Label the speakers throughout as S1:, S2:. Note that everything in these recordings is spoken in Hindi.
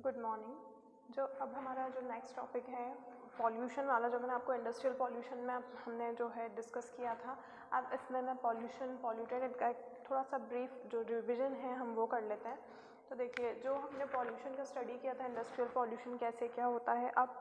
S1: Good morning. जो अब हमारा जो नेक्स्ट टॉपिक है पॉल्यूशन वाला, जो मैंने आपको इंडस्ट्रियल पॉल्यूशन में हमने जो है डिस्कस किया था, अब इसमें मैं पॉल्यूशन पॉल्यूटेड का एक थोड़ा सा ब्रीफ जो रिविजन है हम वो कर लेते हैं। तो देखिए, जो हमने पॉल्यूशन का स्टडी किया था, इंडस्ट्रियल पॉल्यूशन कैसे क्या होता है, अब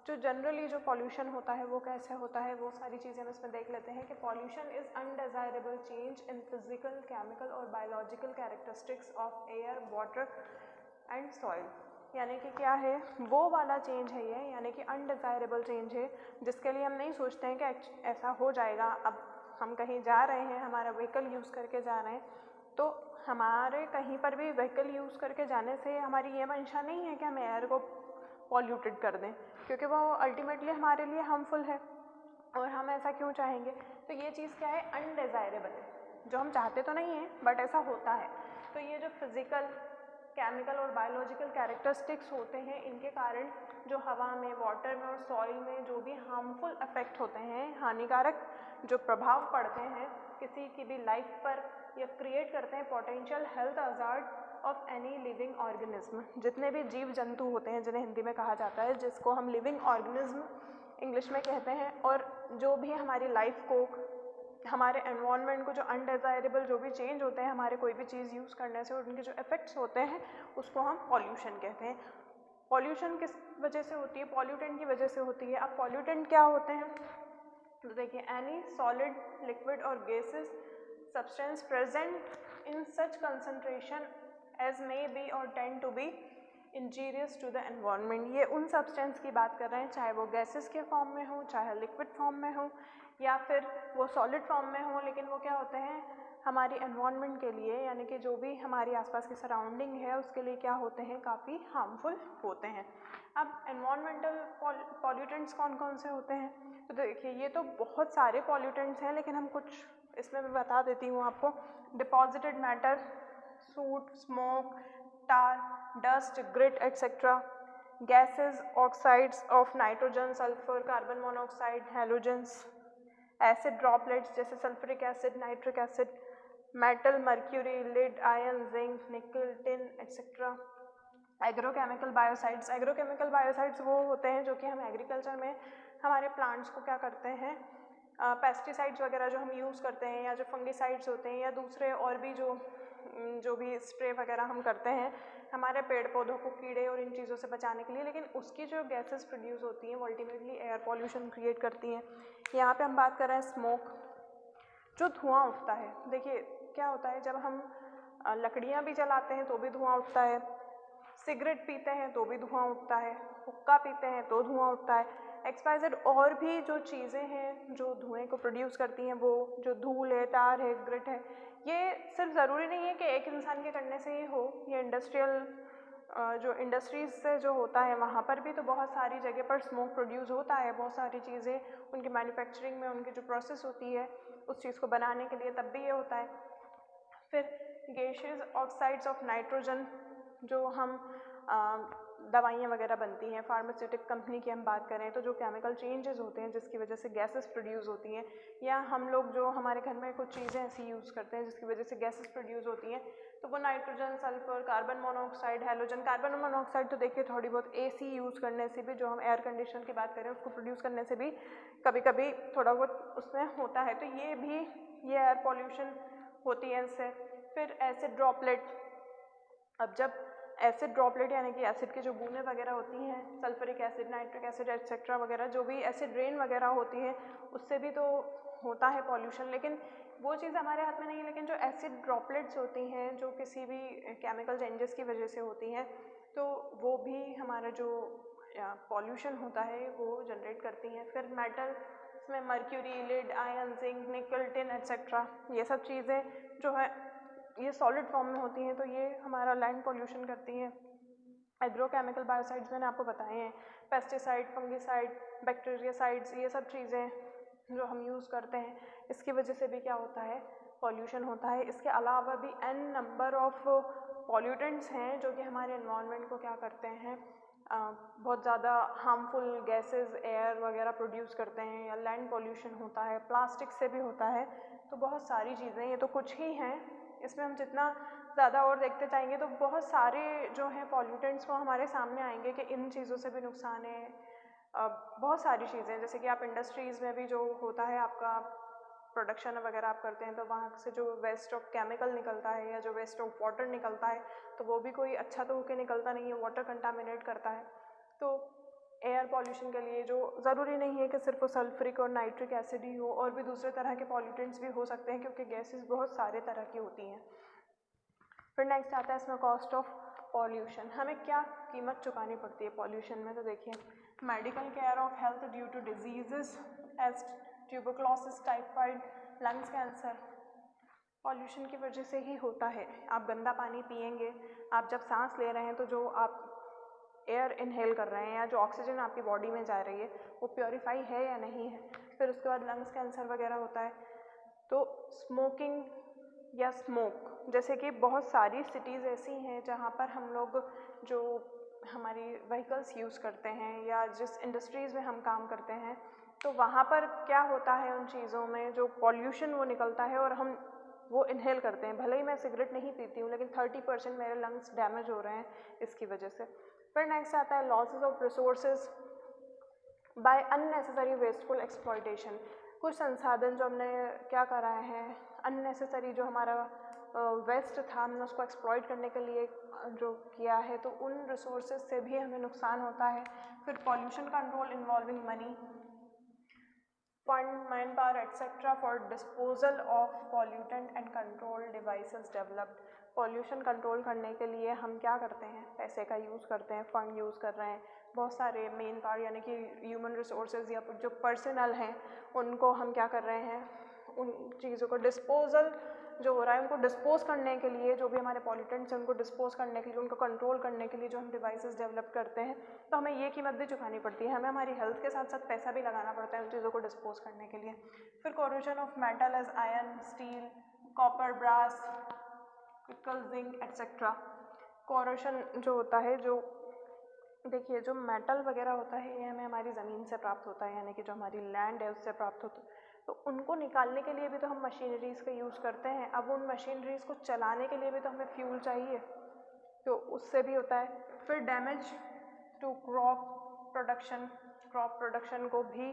S1: जो जनरली जो पॉल्यूशन होता है वो कैसे होता है, वो सारी चीज़ें हम इसमें देख लेते हैं कि pollution is undesirable change in physical, chemical और biological characteristics of air, water and soil. यानी कि क्या है, वो वाला चेंज है ये, यानी कि अनडिज़ायरेबल चेंज है जिसके लिए हम नहीं सोचते हैं कि ऐसा हो जाएगा। अब हम कहीं जा रहे हैं, हमारा व्हीकल यूज़ करके जा रहे हैं, तो हमारे कहीं पर भी व्हीकल यूज़ करके जाने से हमारी ये मंशा नहीं है कि हम एयर को पॉल्यूटेड कर दें, क्योंकि वो अल्टीमेटली हमारे लिए हार्मफुल है और हम ऐसा क्यों चाहेंगे। तो ये चीज़ क्या है, अनडिज़ायरेबल है, जो हम चाहते तो नहीं हैं बट ऐसा होता है। तो ये जो फिज़िकल, केमिकल और बायोलॉजिकल कैरेक्टरिस्टिक्स होते हैं, इनके कारण जो हवा में, वाटर में और सॉइल में जो भी हार्मफुल इफेक्ट होते हैं, हानिकारक जो प्रभाव पड़ते हैं किसी की भी लाइफ पर, या क्रिएट करते हैं potential health hazard of any living organism. जितने भी जीव जंतु होते हैं, जिन्हें हिंदी में कहा जाता है, जिसको हम लिविंग ऑर्गेनिज्म इंग्लिश में कहते हैं, और जो भी हमारी लाइफ को, हमारे एनवायरनमेंट को, जो अनडिज़ायरेबल जो भी चेंज होते हैं हमारे कोई भी चीज़ यूज़ करने से, और उनके जो इफ़ेक्ट्स होते हैं, उसको हम पॉल्यूशन कहते हैं। पॉल्यूशन किस वजह से होती है? पॉल्यूटेंट की वजह से होती है। अब पॉल्यूटेंट क्या होते हैं? तो देखिए, एनी सॉलिड, लिक्विड और gases substance present in such concentration as may be or tend to be injurious to the environment. ये उन सब्सटेंस की बात कर रहे हैं, चाहे वो गैसेस के फॉर्म में हो, चाहे लिक्विड फॉर्म में हो, या फिर वो सॉलिड फॉर्म में हो, लेकिन वो क्या होते हैं, हमारी एनवायरनमेंट के लिए, यानी कि जो भी हमारी आसपास की सराउंडिंग है उसके लिए क्या होते हैं, काफ़ी हार्मफुल होते हैं। अब एनवायरमेंटल पॉल्यूटेंट्स कौन कौन से होते हैं? तो देखिए, ये तो बहुत सारे पॉल्यूटेंट्स हैं, लेकिन हम कुछ इसमें मैं बता देती हूँ आपको। Deposited matter, suit, smoke, tar, dust, grit, etc. Gases, oxides of nitrogen, sulfur, carbon monoxide, halogens, acid droplets जैसे sulphuric acid, nitric acid, metal, mercury, lead, iron, zinc, nickel, tin, etc. Agrochemical biocides, agrochemical biocides वो होते हैं जो कि हम एग्रीकल्चर में हमारे प्लांट्स को क्या करते हैं, पेस्टिसाइड्स वगैरह जो हम यूज़ करते हैं, या जो फंगिसाइड्स होते हैं, या दूसरे और भी जो भी स्प्रे वगैरह हम करते हैं हमारे पेड़ पौधों को कीड़े और इन चीज़ों से बचाने के लिए, लेकिन उसकी जो गैसेस प्रोड्यूस होती हैं वो अल्टीमेटली एयर पॉल्यूशन क्रिएट करती हैं। यहाँ पे हम बात कर रहे हैं स्मोक, जो धुआं उठता है। देखिए, क्या होता है, जब हम लकड़ियाँ भी जलाते हैं तो भी धुआं उठता है, सिगरेट पीते हैं तो भी धुआं उठता है, हुक्का पीते हैं तो धुआं उठता है, XYZ और भी जो चीज़ें हैं जो धुएं को प्रोड्यूस करती हैं, वो जो धूल है, तार है, ग्रिट है, ये सिर्फ ज़रूरी नहीं है कि एक इंसान के करने से ही हो। ये इंडस्ट्रियल जो इंडस्ट्रीज से जो होता है वहाँ पर भी तो बहुत सारी जगह पर स्मोक प्रोड्यूस होता है, बहुत सारी चीज़ें उनकी मैन्युफैक्चरिंग में उनकी जो प्रोसेस होती है उस चीज़ को बनाने के लिए, तब भी ये होता है। फिर गैसेस, ऑक्साइड्स ऑफ नाइट्रोजन, जो हम दवाइयाँ वगैरह बनती हैं, फार्मास्यूटिक कंपनी की हम बात करें तो जो केमिकल चेंजेस होते हैं जिसकी वजह से गैसेस प्रोड्यूस होती हैं, या हम लोग जो हमारे घर में कुछ चीज़ें ऐसी यूज़ करते हैं जिसकी वजह से गैसेस प्रोड्यूस होती हैं, तो वो nitrogen, sulphur, carbon monoxide, halogen. Carbon monoxide तो देखिए थोड़ी बहुत AC यूज़ करने से भी, जो हम एयर कंडीशन की बात करें उसको प्रोड्यूस करने से भी कभी कभी थोड़ा बहुत उसमें होता है, तो ये एयर पॉल्यूशन होती है इससे। फिर एसिड ड्रॉपलेट, अब जब एसिड ड्रॉपलेट यानी कि एसिड की जो बूंदें वगैरह होती हैं, sulphuric acid, nitric acid etcetera वगैरह, जो भी एसिड रेन वगैरह होती है, उससे भी तो होता है पॉल्यूशन, लेकिन वो चीज़ हमारे हाथ में नहीं है। लेकिन जो एसिड ड्रॉपलेट्स होती हैं जो किसी भी केमिकल चेंजेस की वजह से होती हैं, तो वो भी हमारा जो पॉल्यूशन होता है वो जनरेट करती हैं। फिर मेटल, इसमें mercury, lead, iron, zinc, nickel, tin etcetera, ये सब चीज़ें जो है ये सॉलिड फॉर्म में होती हैं, तो ये हमारा लैंड पॉल्यूशन करती हैं। एग्रोकेमिकल बायोसाइड्स मैंने आपको बताए हैं, पेस्टिसाइड, फंगिसाइड, बैक्टीरियासाइड्स, ये सब चीज़ें जो हम यूज़ करते हैं, इसकी वजह से भी क्या होता है, पॉल्यूशन होता है। इसके अलावा भी n नंबर ऑफ पॉल्यूटेंट्स हैं जो कि हमारे एनवायरनमेंट को क्या करते हैं, बहुत ज़्यादा हार्मफुल गैसेस, एयर वगैरह प्रोड्यूस करते हैं, या लैंड पॉल्यूशन होता है, प्लास्टिक से भी होता है। तो बहुत सारी चीज़ें, ये तो कुछ ही हैं, इसमें हम जितना ज़्यादा और देखते जाएंगे तो बहुत सारे जो हैं पॉल्यूटेंट्स वो हमारे सामने आएंगे कि इन चीज़ों से भी नुकसान है। बहुत सारी चीज़ें, जैसे कि आप इंडस्ट्रीज़ में भी जो होता है आपका प्रोडक्शन वगैरह आप करते हैं तो वहाँ से जो वेस्ट ऑफ केमिकल निकलता है या जो वेस्ट ऑफ वाटर निकलता है तो वो भी कोई अच्छा तो होके निकलता नहीं है, वाटर कंटामिनेट करता है। तो एयर पॉल्यूशन के लिए जो ज़रूरी नहीं है कि सिर्फ वो सल्फ्रिक और नाइट्रिक एसिड ही हो, और भी दूसरे तरह के पॉल्यूटेंट्स भी हो सकते हैं क्योंकि गैसेस बहुत सारे तरह की होती हैं। फिर नेक्स्ट आता है इसमें कॉस्ट ऑफ पॉल्यूशन, हमें क्या कीमत चुकानी पड़ती है पॉल्यूशन में। तो देखिए, medical care of health due to diseases as tuberculosis, typhoid, lungs cancer, pollution की वजह से ही होता है। आप गंदा पानी पिएंगे, आप जब सांस ले रहे हैं तो जो आप एयर इनहेल कर रहे हैं या जो ऑक्सीजन आपकी बॉडी में जा रही है वो प्योरीफाई है या नहीं है। फिर उसके बाद लंग्स कैंसर वगैरह होता है। तो स्मोकिंग या स्मोक, जैसे कि बहुत सारी सिटीज़ ऐसी हैं जहाँ पर हम लोग जो हमारी व्हीकल्स यूज़ करते हैं या जिस इंडस्ट्रीज़ में हम काम करते हैं तो वहाँ पर क्या होता है, उन चीज़ों में जो पॉल्यूशन वो निकलता है और हम वो इनहेल करते हैं। भले ही मैं सिगरेट नहीं पीती हूँ लेकिन 30% मेरे लंग्स डैमेज हो रहे हैं इसकी वजह से। फिर नेक्स्ट आता है losses of resources by unnecessary wasteful exploitation. कुछ संसाधन जो हमने क्या कराए हैं, अननेसेसरी जो हमारा वेस्ट था हमने उसको एक्सप्लॉयट करने के लिए जो किया है तो उन रिसोर्सेज से भी हमें नुकसान होता है। फिर pollution control involving money, fund, man power etcetera for disposal of pollutant and control devices developed. Pollution control करने के लिए हम क्या करते हैं, पैसे का यूज़ करते हैं, फंड यूज़ कर रहे हैं, बहुत सारे मेन पावर यानी कि ह्यूमन रिसोर्सेज या जो पर्सनल हैं उनको हम क्या कर रहे हैं, उन चीज़ों को डिस्पोजल जो हो रहा है उनको डिस्पोज करने के लिए, जो भी हमारे पॉल्यूटेंट्स हैं उनको डिस्पोज करने के लिए, उनको कंट्रोल करने के लिए जो हम डिवाइसेस डेवलप करते हैं तो हमें ये कीमत भी चुकानी पड़ती है। हमें हमारी हेल्थ के साथ साथ पैसा भी लगाना पड़ता है उन चीज़ों को डिस्पोज करने के लिए। फिर corrosion of metal as iron, steel, copper, brass, nickel, zinc etcetera. Corrosion जो होता है, जो देखिए जो मेटल वगैरह होता है ये हमें हमारी ज़मीन से प्राप्त होता है, यानी कि जो हमारी लैंड है उससे प्राप्त होता है। तो उनको निकालने के लिए भी तो हम मशीनरीज़ का यूज़ करते हैं। अब उन मशीनरीज़ को चलाने के लिए भी तो हमें फ्यूल चाहिए, तो उससे भी होता है। फिर damage to crop production, crop production को भी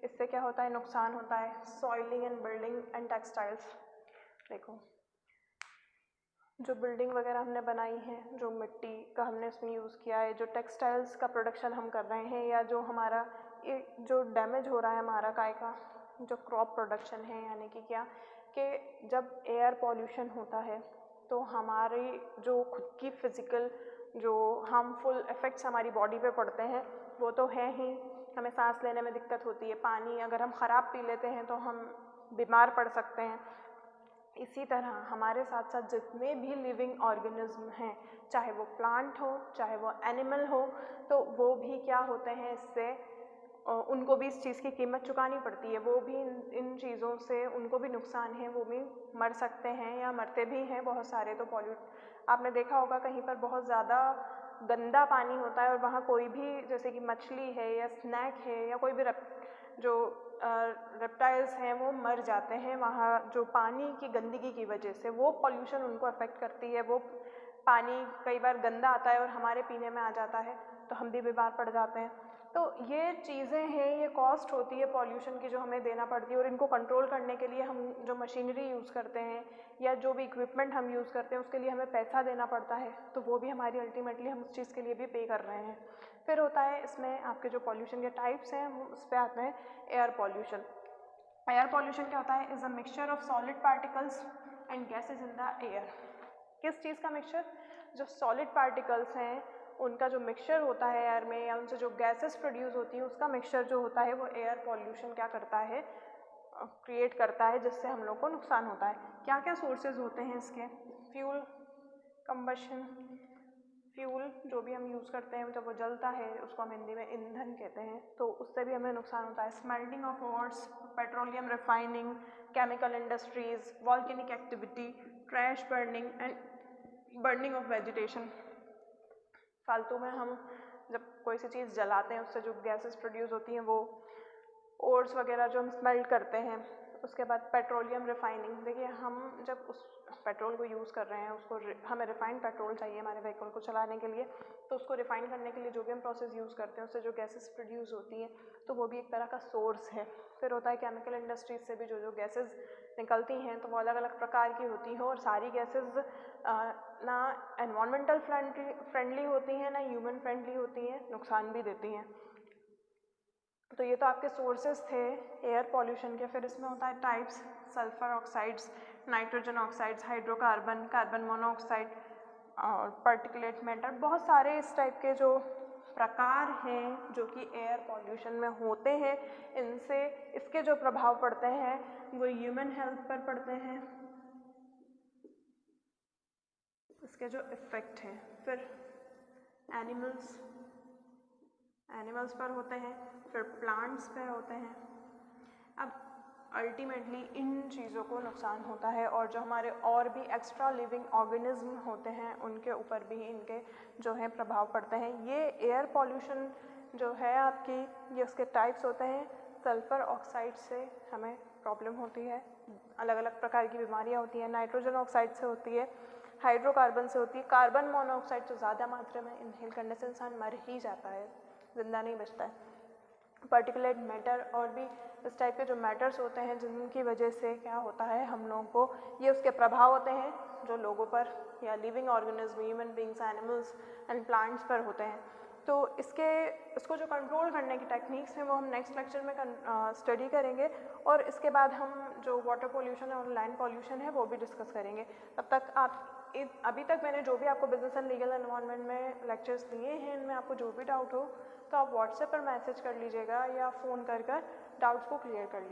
S1: इससे क्या होता है, नुकसान होता है। Soiling and building and textiles, देखो जो बिल्डिंग वगैरह हमने बनाई है, जो मिट्टी का हमने इसमें यूज़ किया है, जो टेक्सटाइल्स का प्रोडक्शन हम कर रहे हैं, या जो हमारा ये जो डैमेज हो रहा है हमारा काय का जो क्रॉप प्रोडक्शन है, यानी कि क्या कि जब एयर पॉल्यूशन होता है तो हमारी जो खुद की फिज़िकल जो हार्मफुल इफ़ेक्ट्स हमारी बॉडी पे पड़ते हैं वो तो है ही। हमें सांस लेने में दिक्कत होती है, पानी अगर हम ख़राब पी लेते हैं तो हम बीमार पड़ सकते हैं। इसी तरह हमारे साथ साथ जितने भी लिविंग ऑर्गेनिज्म हैं, चाहे वो प्लांट हो चाहे वो एनिमल हो, तो वो भी क्या होते हैं इससे, उनको भी इस चीज़ की कीमत चुकानी पड़ती है। वो भी इन चीज़ों से उनको भी नुकसान है, वो भी मर सकते हैं या मरते भी हैं बहुत सारे। तो आपने देखा होगा कहीं पर बहुत ज़्यादा गंदा पानी होता है और वहाँ कोई भी जैसे कि मछली है या स्नैक है या कोई भी जो रेप्टाइल्स हैं वो मर जाते हैं वहाँ जो पानी की गंदगी की वजह से। वो पॉल्यूशन उनको अफेक्ट करती है। वो पानी कई बार गंदा आता है और हमारे पीने में आ जाता है तो हम भी बीमार पड़ जाते हैं। तो ये चीज़ें हैं, ये कॉस्ट होती है पॉल्यूशन की जो हमें देना पड़ती है। और इनको कंट्रोल करने के लिए हम जो मशीनरी यूज़ करते हैं या जो भी इक्विपमेंट हम यूज़ करते हैं उसके लिए हमें पैसा देना पड़ता है, तो वो भी हमारी अल्टीमेटली हम उस चीज़ के लिए भी पे कर रहे हैं। फिर होता है इसमें आपके जो पॉल्यूशन के टाइप्स हैं उस पर आते हैं एयर पॉल्यूशन। एयर पॉल्यूशन क्या होता है, is a mixture of solid particles and gases in the air. किस चीज़ का मिक्सचर, जो सॉलिड पार्टिकल्स हैं उनका जो मिक्सचर होता है एयर में, या उनसे जो गैसेस प्रोड्यूस होती हैं उसका मिक्सचर जो होता है वो एयर पॉल्यूशन क्या करता है, क्रिएट करता है, जिससे हम लोग को नुकसान होता है। क्या क्या सोर्सेज होते हैं इसके, फ्यूल कंबशन, फ्यूल जो भी हम यूज़ करते हैं जब वो जलता है उसको हम हिंदी में ईंधन कहते हैं, तो उससे भी हमें नुकसान होता है। Smelting of ores, petroleum refining, chemical industries, volcanic activity, trash burning and burning of vegetation. फालतू में हम जब कोई सी चीज़ जलाते हैं उससे जो गैसेस प्रोड्यूस होती हैं, वो ओर्स वगैरह जो हम स्मेल्ट करते हैं उसके बाद पेट्रोलियम रिफाइनिंग, देखिए हम जब उस पेट्रोल को यूज़ कर रहे हैं उसको हमें रिफाइंड पेट्रोल चाहिए हमारे व्हीकल को चलाने के लिए, तो उसको रिफाइन करने के लिए जो भी हम प्रोसेस यूज़ करते हैं उससे जो गैसेस प्रोड्यूस होती हैं तो वो भी एक तरह का सोर्स है। फिर होता है केमिकल इंडस्ट्रीज से भी जो गैसेस निकलती हैं तो वो अलग अलग प्रकार की होती हैं और सारी गैसेस ना एनवायरमेंटल फ्रेंडली होती हैं ना ह्यूमन फ्रेंडली होती हैं, नुकसान भी देती हैं। तो ये तो आपके सोर्सेस थे एयर पॉल्यूशन के। फिर इसमें होता है types, sulphur oxides, nitrogen oxides, hydrocarbon, carbon monoxide और पार्टिकुलेट मैटर। बहुत सारे इस टाइप के जो प्रकार हैं जो कि एयर पॉल्यूशन में होते हैं, इनसे इसके जो प्रभाव पड़ते हैं वो ह्यूमन हेल्थ पर पड़ते हैं, इसके जो इफ़ेक्ट हैं। फिर एनिमल्स पर होते हैं, फिर प्लांट्स पर होते हैं। अब अल्टीमेटली इन चीज़ों को नुकसान होता है और जो हमारे और भी एक्स्ट्रा लिविंग ऑर्गेनिज्म होते हैं उनके ऊपर भी इनके जो है प्रभाव पड़ते हैं। ये एयर पॉल्यूशन जो है आपकी, ये उसके टाइप्स होते हैं। सल्फ़र ऑक्साइड से हमें प्रॉब्लम होती है, अलग अलग प्रकार की बीमारियां होती हैं। नाइट्रोजन ऑक्साइड से होती है, हाइड्रोकार्बन से होती है। कार्बन मोनोऑक्साइड तो ज़्यादा मात्रा में इनहेल करने से इंसान मर ही जाता है, ज़िंदा नहीं बचता है। पार्टिकुलेट मैटर और भी इस टाइप के जो मैटर्स होते हैं जिनकी वजह से क्या होता है हम लोगों को ये उसके प्रभाव होते हैं जो लोगों पर या living organism, human beings, animals and plants पर होते हैं। तो इसको जो कंट्रोल करने की टेक्निक्स हैं वो हम नेक्स्ट लेक्चर में स्टडी करेंगे और इसके बाद हम जो वाटर पोल्यूशन और लैंड पोल्यूशन है वो भी डिस्कस करेंगे। तब तक अभी तक मैंने जो भी आपको बिजनेस एंड लीगल एनवायरनमेंट में लेक्चर्स दिए हैं इनमें आपको जो भी डाउट हो तो आप व्हाट्सएप पर मैसेज कर लीजिएगा या फ़ोन कर डाउट्स को क्लियर कर लीजिएगा।